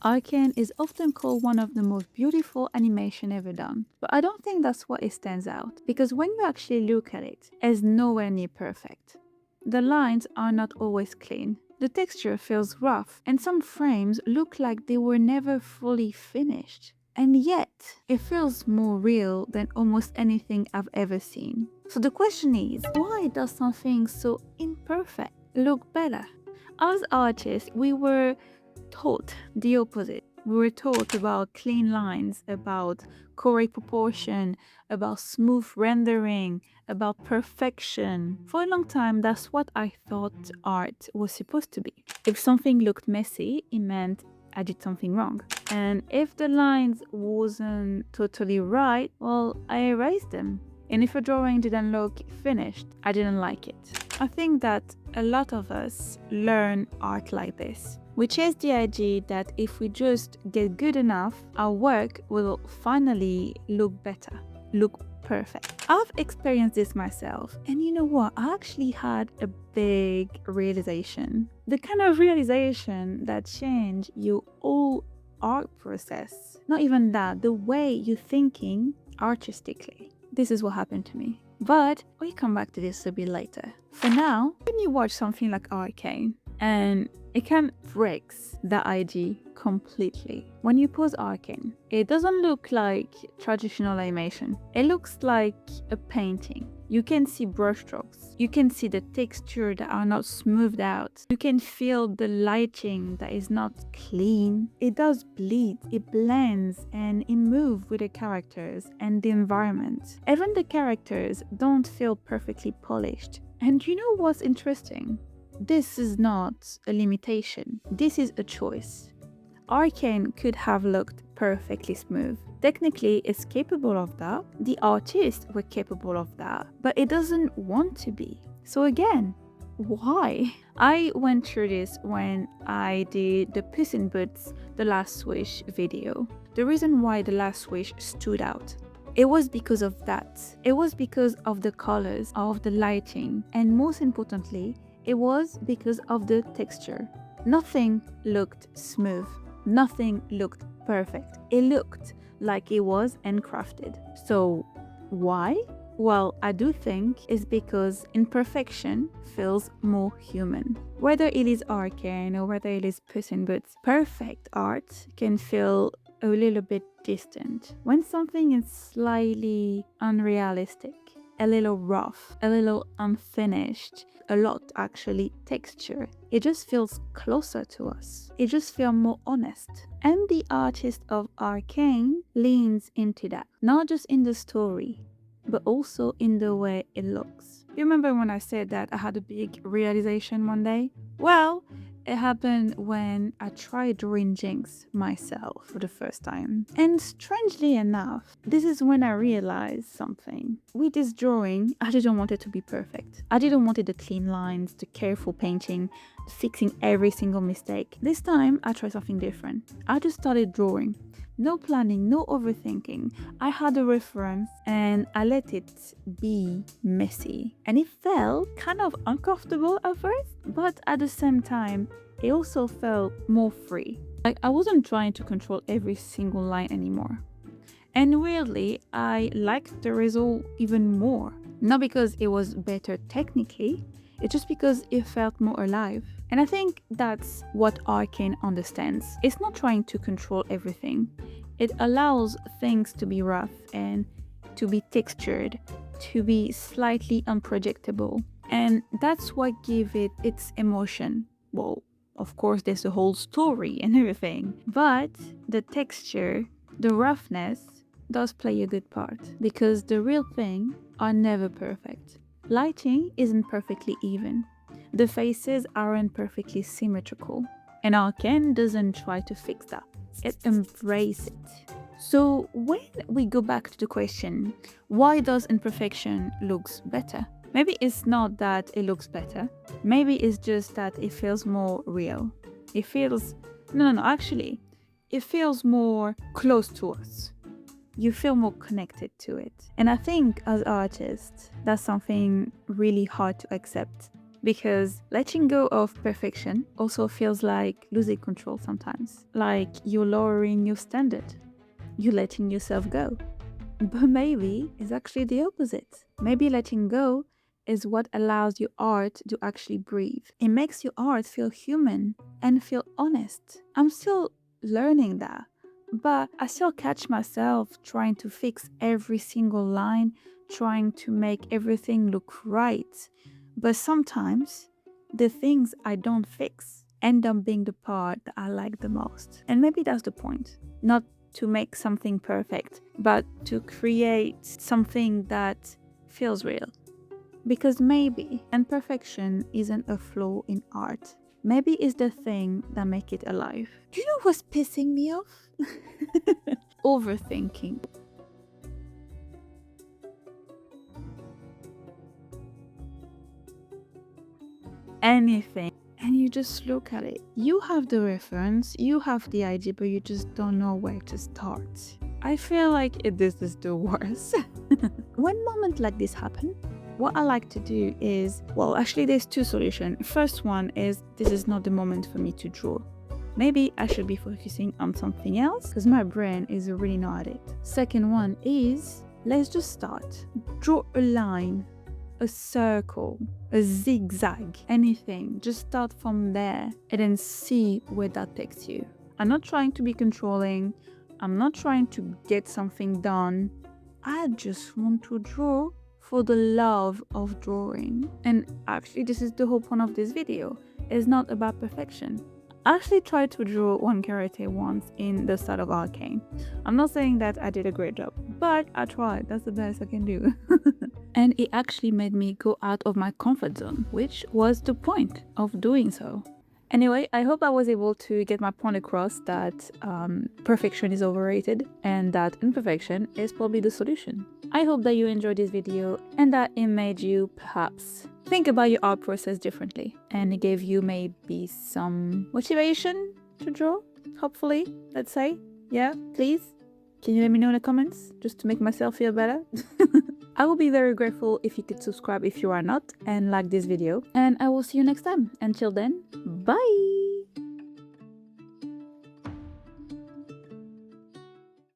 Arcane is often called one of the most beautiful animation ever done, but I don't think that's what it stands out, because when you actually look at it, it's nowhere near perfect. The lines are not always clean, the texture feels rough, and some frames look like they were never fully finished. And yet, it feels more real than almost anything I've ever seen. So the question is, why does something so imperfect look better? As artists, we were taught the opposite. We were taught about clean lines, about correct proportion, about smooth rendering, about perfection. For a long time, that's what I thought art was supposed to be. If something looked messy, it meant I did something wrong. And if the lines wasn't totally right, well, I erased them. And if a drawing didn't look finished, I didn't like it. I think that a lot of us learn art like this, which is the idea that if we just get good enough, our work will finally look better, look perfect. I've experienced this myself, and you know what? I actually had a big realization. The kind of realization that changed your whole art process. Not even that, the way you're thinking artistically. This is what happened to me. But we'll come back to this a bit later. For now, when you watch something like Arcane, and it can breaks the idea completely. When you pause Arcane, it doesn't look like traditional animation. It looks like a painting. You can see brushstrokes. You can see the texture that are not smoothed out. You can feel the lighting that is not clean. It does bleed, it blends, and it moves with the characters and the environment. Even the characters don't feel perfectly polished. And you know what's interesting? This is not a limitation. This is a choice. Arcane could have looked perfectly smooth. Technically, it's capable of that. The artists were capable of that, but it doesn't want to be. So again, why? I went through this when I did the Puss in Boots The Last Wish video. The reason why The Last Wish stood out, it was because of that. It was because of the colors, of the lighting, and most importantly, it was because of the texture. Nothing looked smooth. Nothing looked perfect. It looked like it was handcrafted. So why? Well, I do think it's because imperfection feels more human. Whether it is Arcane or whether it is Puss in Boots, perfect art can feel a little bit distant. When something is slightly unrealistic, a little rough, a little unfinished, a lot actually texture, it just feels closer to us. It just feels more honest. And the artist of Arcane leans into that, not just in the story, but also in the way it looks. You remember when I said that I had a big realization one day? Well, it happened when I tried drawing Jinx myself for the first time. And strangely enough, this is when I realized something. With this drawing, I didn't want it to be perfect. I didn't want it the clean lines, the careful painting, fixing every single mistake. This time, I tried something different. I just started drawing. No planning, no overthinking. I had a reference and I let it be messy. And it felt kind of uncomfortable at first, but at the same time, it also felt more free. Like I wasn't trying to control every single line anymore. And weirdly, I liked the result even more. Not because it was better technically, it's just because it felt more alive. And I think that's what Arcane understands. It's not trying to control everything. It allows things to be rough and to be textured, to be slightly unpredictable. And that's what gives it its emotion. Well, of course, there's a whole story and everything. But the texture, the roughness, does play a good part. Because the real thing are never perfect. Lighting isn't perfectly even. The faces aren't perfectly symmetrical. And Arcane doesn't try to fix that. It embraces it. So when we go back to the question, why does imperfection looks better? Maybe it's not that it looks better. Maybe it's just that it feels more real. It feels... No, actually. It feels more close to us. You feel more connected to it. And I think as artists, that's something really hard to accept. Because letting go of perfection also feels like losing control sometimes, like you're lowering your standard, you're letting yourself go. But maybe it's actually the opposite. Maybe letting go is what allows your art to actually breathe. It makes your art feel human and feel honest. I'm still learning that, but I still catch myself trying to fix every single line, trying to make everything look right. But sometimes the things I don't fix end up being the part that I like the most. And maybe that's the point. Not to make something perfect, but to create something that feels real. Because maybe imperfection isn't a flaw in art. Maybe it's the thing that makes it alive. Do you know what's pissing me off? Overthinking. Anything. And you just look at it. You have the reference, you have the idea, but you just don't know where to start. I feel like this is the worst. When moments like this happen, what I like to do is, well, actually there's two solutions. First one is, this is not the moment for me to draw. Maybe I should be focusing on something else because my brain is really not at it. Second one is, let's just start. Draw a line, a circle, a zigzag, anything. Just start from there and then see where that takes you. I'm not trying to be controlling. I'm not trying to get something done. I just want to draw for the love of drawing. And actually, this is the whole point of this video. It's not about perfection. I actually tried to draw one character once in the start of Arcane. I'm not saying that I did a great job, but I tried. That's the best I can do. And it actually made me go out of my comfort zone, which was the point of doing so. Anyway, I hope I was able to get my point across that perfection is overrated and that imperfection is probably the solution. I hope that you enjoyed this video and that it made you perhaps think about your art process differently and it gave you maybe some motivation to draw, hopefully, let's say. Yeah, please. Can you let me know in the comments just to make myself feel better? I will be very grateful if you could subscribe if you are not and like this video. And I will see you next time. Until then, bye!